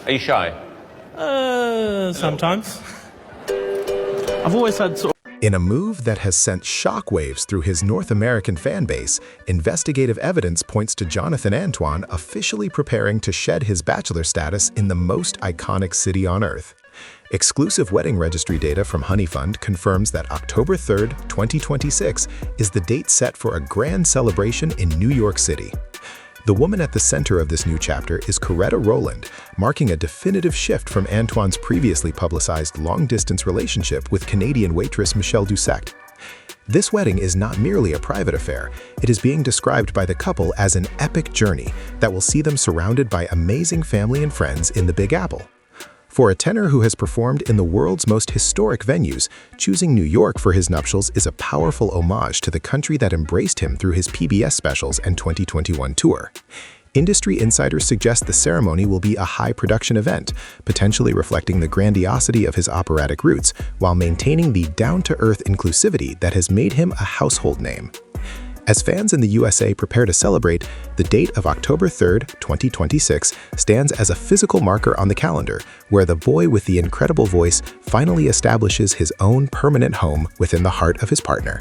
Are you shy? Sometimes. I've always had sort of... In a move that has sent shockwaves through his North American fan base, investigative evidence points to Jonathan Antoine officially preparing to shed his bachelor status in the most iconic city on Earth. Exclusive wedding registry data from Honeyfund confirms that October 3, 2026 is the date set for a grand celebration in New York City. The woman at the center of this new chapter is Coretta Rowland, marking a definitive shift from Antoine's previously publicized long-distance relationship with Canadian waitress Michelle Doucette. This wedding is not merely a private affair, it is being described by the couple as an epic journey that will see them surrounded by amazing family and friends in the Big Apple. For a tenor who has performed in the world's most historic venues, choosing New York for his nuptials is a powerful homage to the country that embraced him through his PBS specials and 2021 tour. Industry insiders suggest the ceremony will be a high-production event, potentially reflecting the grandiosity of his operatic roots while maintaining the down-to-earth inclusivity that has made him a household name. As fans in the USA prepare to celebrate, the date of October 3, 2026 stands as a physical marker on the calendar, where the boy with the incredible voice finally establishes his own permanent home within the heart of his partner.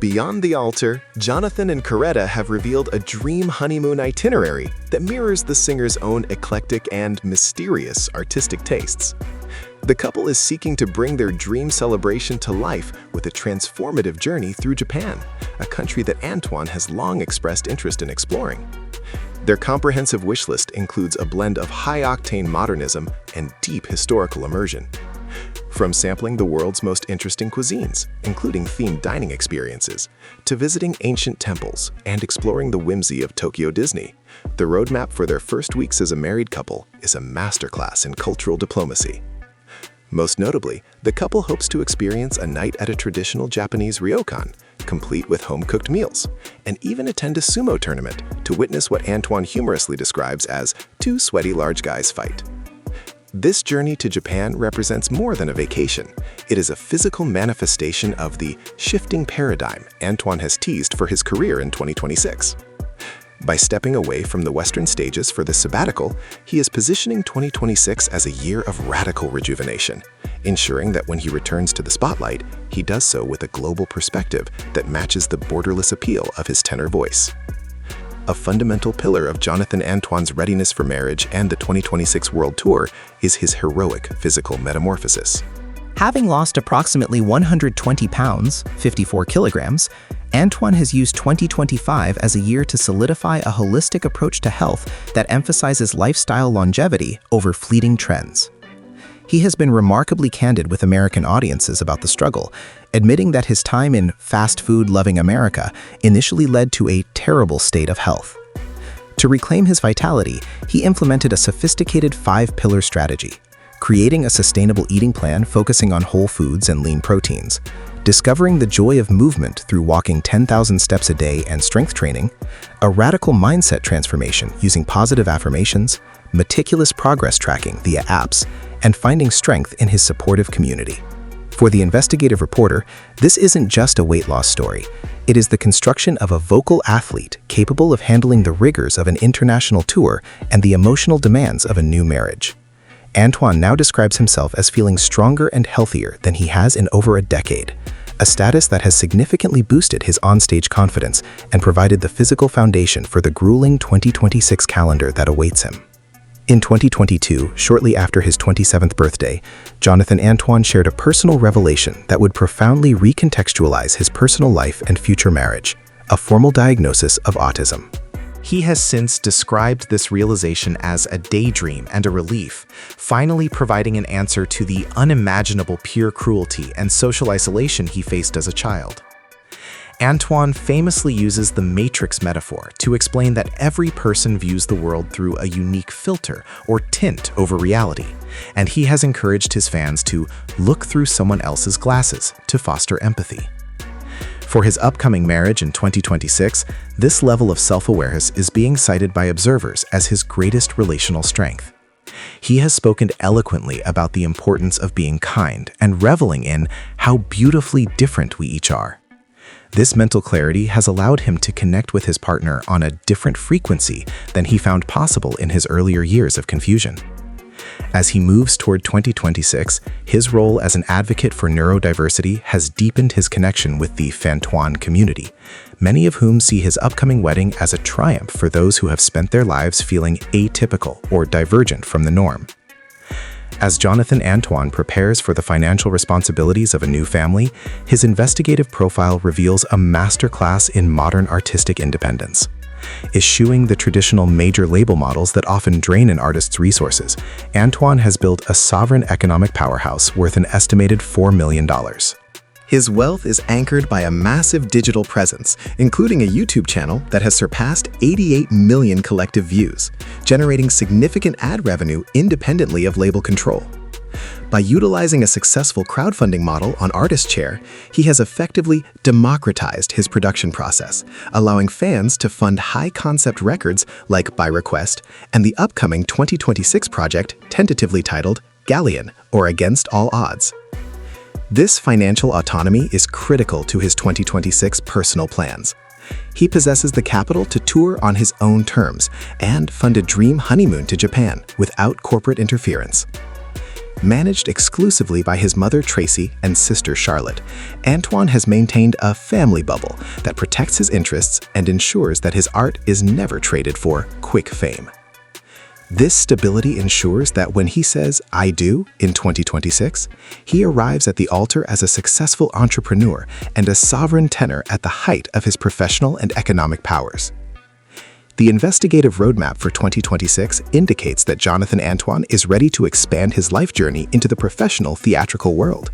Beyond the altar, Jonathan and Coretta have revealed a dream honeymoon itinerary that mirrors the singer's own eclectic and mysterious artistic tastes. The couple is seeking to bring their dream celebration to life with a transformative journey through Japan, a country that Antoine has long expressed interest in exploring. Their comprehensive wish list includes a blend of high-octane modernism and deep historical immersion. From sampling the world's most interesting cuisines, including themed dining experiences, to visiting ancient temples and exploring the whimsy of Tokyo Disney, the roadmap for their first weeks as a married couple is a masterclass in cultural diplomacy. Most notably, the couple hopes to experience a night at a traditional Japanese ryokan, complete with home-cooked meals, and even attend a sumo tournament to witness what Antoine humorously describes as two sweaty large guys fight. This journey to Japan represents more than a vacation. It is a physical manifestation of the shifting paradigm Antoine has teased for his career in 2026. By stepping away from the Western stages for the sabbatical, he is positioning 2026 as a year of radical rejuvenation, ensuring that when he returns to the spotlight, he does so with a global perspective that matches the borderless appeal of his tenor voice. A fundamental pillar of Jonathan Antoine's readiness for marriage and the 2026 World Tour is his heroic physical metamorphosis. Having lost approximately 120 pounds, 54 kilograms, Antoine has used 2025 as a year to solidify a holistic approach to health that emphasizes lifestyle longevity over fleeting trends. He has been remarkably candid with American audiences about the struggle, admitting that his time in fast food-loving America initially led to a terrible state of health. To reclaim his vitality, he implemented a sophisticated 5-pillar strategy, creating a sustainable eating plan focusing on whole foods and lean proteins, discovering the joy of movement through walking 10,000 steps a day and strength training, a radical mindset transformation using positive affirmations, meticulous progress tracking via apps, and finding strength in his supportive community. For the investigative reporter, this isn't just a weight loss story. It is the construction of a vocal athlete capable of handling the rigors of an international tour and the emotional demands of a new marriage. Antoine now describes himself as feeling stronger and healthier than he has in over a decade, a status that has significantly boosted his onstage confidence and provided the physical foundation for the grueling 2026 calendar that awaits him. In 2022, shortly after his 27th birthday, Jonathan Antoine shared a personal revelation that would profoundly recontextualize his personal life and future marriage, a formal diagnosis of autism. He has since described this realization as a daydream and a relief, finally providing an answer to the unimaginable peer cruelty and social isolation he faced as a child. Antoine famously uses the matrix metaphor to explain that every person views the world through a unique filter or tint over reality, and he has encouraged his fans to look through someone else's glasses to foster empathy. For his upcoming marriage in 2026, this level of self-awareness is being cited by observers as his greatest relational strength. He has spoken eloquently about the importance of being kind and reveling in how beautifully different we each are. This mental clarity has allowed him to connect with his partner on a different frequency than he found possible in his earlier years of confusion. As he moves toward 2026, his role as an advocate for neurodiversity has deepened his connection with the Fantoine community, many of whom see his upcoming wedding as a triumph for those who have spent their lives feeling atypical or divergent from the norm. As Jonathan Antoine prepares for the financial responsibilities of a new family, his investigative profile reveals a masterclass in modern artistic independence. Eschewing the traditional major label models that often drain an artist's resources, Antoine has built a sovereign economic powerhouse worth an estimated $4 million. His wealth is anchored by a massive digital presence, including a YouTube channel that has surpassed 88 million collective views, generating significant ad revenue independently of label control. By utilizing a successful crowdfunding model on ArtistShare, he has effectively democratized his production process, allowing fans to fund high-concept records like By Request and the upcoming 2026 project tentatively titled Galleon, or Against All Odds. This financial autonomy is critical to his 2026 personal plans. He possesses the capital to tour on his own terms and fund a dream honeymoon to Japan without corporate interference. Managed exclusively by his mother Tracy and sister Charlotte, Antoine has maintained a family bubble that protects his interests and ensures that his art is never traded for quick fame. This stability ensures that when he says, "I do," in 2026, he arrives at the altar as a successful entrepreneur and a sovereign tenor at the height of his professional and economic powers. The investigative roadmap for 2026 indicates that Jonathan Antoine is ready to expand his life journey into the professional theatrical world.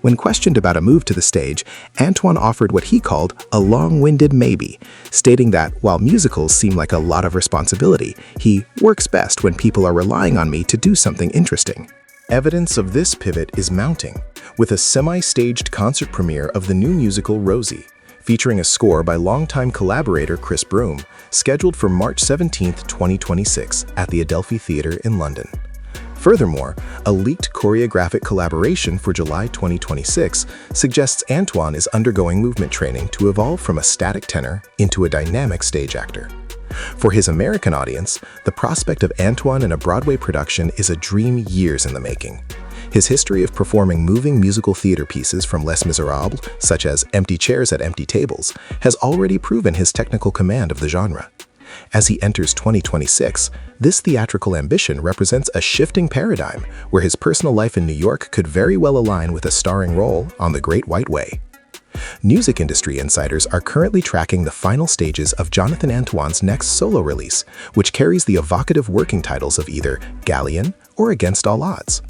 When questioned about a move to the stage, Antoine offered what he called a long-winded maybe, stating that while musicals seem like a lot of responsibility, he works best when people are relying on me to do something interesting. Evidence of this pivot is mounting, with a semi-staged concert premiere of the new musical Rosie, featuring a score by longtime collaborator Chris Broom, scheduled for March 17, 2026 at the Adelphi Theatre in London. Furthermore, a leaked choreographic collaboration for July 2026 suggests Antoine is undergoing movement training to evolve from a static tenor into a dynamic stage actor. For his American audience, the prospect of Antoine in a Broadway production is a dream years in the making. His history of performing moving musical theater pieces from Les Miserables, such as Empty Chairs at Empty Tables, has already proven his technical command of the genre. As he enters 2026, this theatrical ambition represents a shifting paradigm where his personal life in New York could very well align with a starring role on The Great White Way. Music industry insiders are currently tracking the final stages of Jonathan Antoine's next solo release, which carries the evocative working titles of either Galleon or Against All Odds.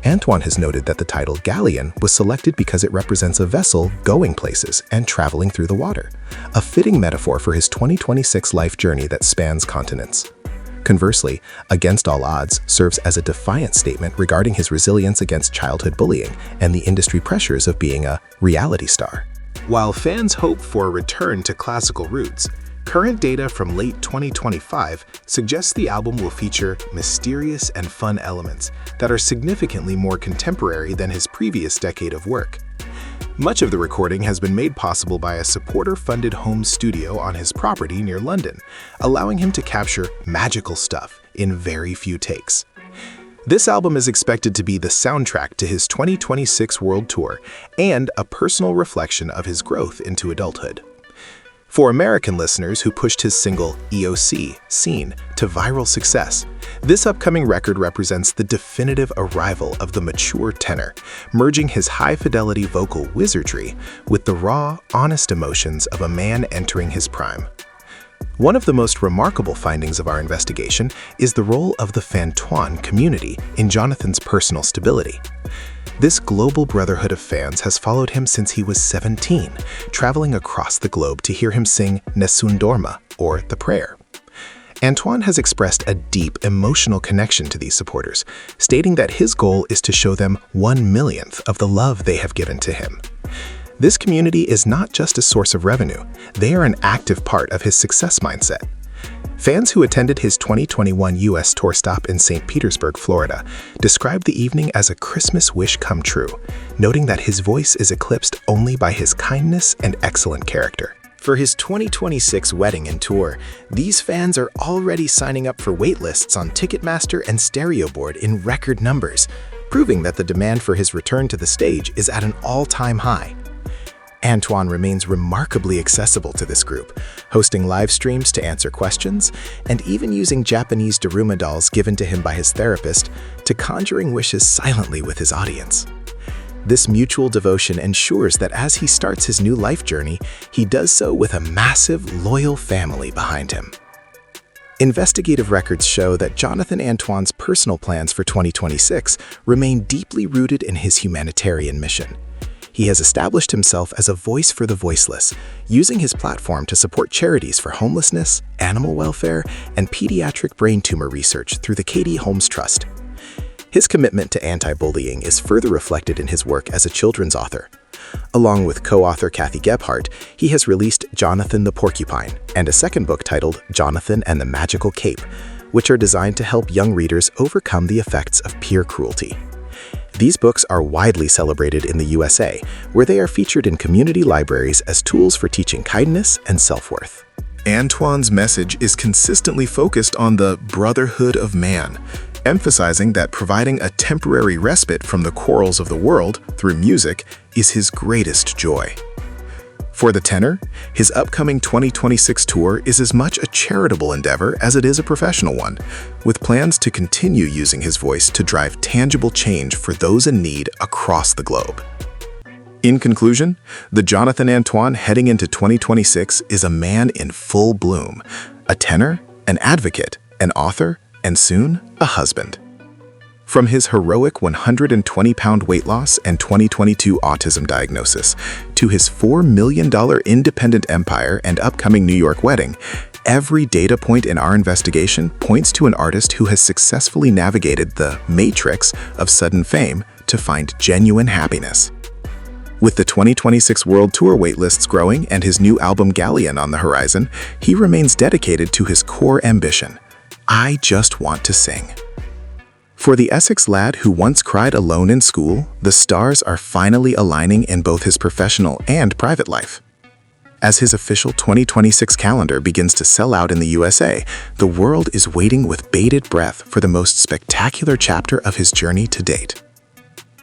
Antoine has noted that the title Galleon was selected because it represents a vessel going places and traveling through the water, a fitting metaphor for his 2026 life journey that spans continents. Conversely, Against All Odds serves as a defiant statement regarding his resilience against childhood bullying and the industry pressures of being a reality star. While fans hope for a return to classical roots, current data from late 2025 suggests the album will feature mysterious and fun elements that are significantly more contemporary than his previous decade of work. Much of the recording has been made possible by a supporter-funded home studio on his property near London, allowing him to capture magical stuff in very few takes. This album is expected to be the soundtrack to his 2026 world tour and a personal reflection of his growth into adulthood. For American listeners who pushed his single EOC, Scene, to viral success, this upcoming record represents the definitive arrival of the mature tenor, merging his high-fidelity vocal wizardry with the raw, honest emotions of a man entering his prime. One of the most remarkable findings of our investigation is the role of the Fantoine community in Jonathan's personal stability. This global brotherhood of fans has followed him since he was 17, traveling across the globe to hear him sing Nessun Dorma, or The Prayer. Antoine has expressed a deep emotional connection to these supporters, stating that his goal is to show them 1/1,000,000th of the love they have given to him. This community is not just a source of revenue, they are an active part of his success mindset. Fans who attended his 2021 U.S. tour stop in St. Petersburg, Florida, described the evening as a Christmas wish come true, noting that his voice is eclipsed only by his kindness and excellent character. For his 2026 wedding and tour, these fans are already signing up for waitlists on Ticketmaster and Stereoboard in record numbers, proving that the demand for his return to the stage is at an all-time high. Antoine remains remarkably accessible to this group, hosting live streams to answer questions, and even using Japanese Daruma dolls given to him by his therapist to conjuring wishes silently with his audience. This mutual devotion ensures that as he starts his new life journey, he does so with a massive, loyal family behind him. Investigative records show that Jonathan Antoine's personal plans for 2026 remain deeply rooted in his humanitarian mission. He has established himself as a voice for the voiceless, using his platform to support charities for homelessness, animal welfare, and pediatric brain tumor research through the Katie Holmes Trust. His commitment to anti-bullying is further reflected in his work as a children's author. Along with co-author Kathy Gebhardt, he has released Jonathan the Porcupine and a second book titled Jonathan and the Magical Cape, which are designed to help young readers overcome the effects of peer cruelty. These books are widely celebrated in the USA, where they are featured in community libraries as tools for teaching kindness and self-worth. Antoine's message is consistently focused on the brotherhood of man, emphasizing that providing a temporary respite from the quarrels of the world through music is his greatest joy. For the tenor, his upcoming 2026 tour is as much a charitable endeavor as it is a professional one, with plans to continue using his voice to drive tangible change for those in need across the globe. In conclusion, the Jonathan Antoine heading into 2026 is a man in full bloom, a tenor, an advocate, an author, and soon, a husband. From his heroic 120-pound weight loss and 2022 autism diagnosis to his $4 million independent empire and upcoming New York wedding, every data point in our investigation points to an artist who has successfully navigated the matrix of sudden fame to find genuine happiness. With the 2026 World Tour waitlists growing and his new album Galleon on the horizon, he remains dedicated to his core ambition: I just want to sing. For the Essex lad who once cried alone in school, the stars are finally aligning in both his professional and private life. As his official 2026 calendar begins to sell out in the USA, the world is waiting with bated breath for the most spectacular chapter of his journey to date.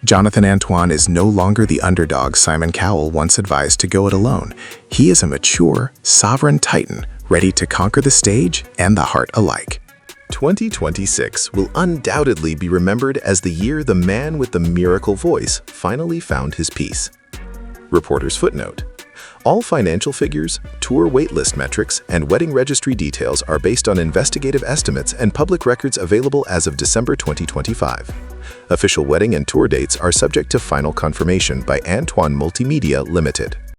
Jonathan Antoine is no longer the underdog Simon Cowell once advised to go it alone. He is a mature, sovereign titan ready to conquer the stage and the heart alike. 2026 will undoubtedly be remembered as the year the man with the miracle voice finally found his peace. Reporter's footnote: all financial figures, tour waitlist metrics, and wedding registry details are based on investigative estimates and public records available as of December 2025. Official wedding and tour dates are subject to final confirmation by Antoine Multimedia Limited.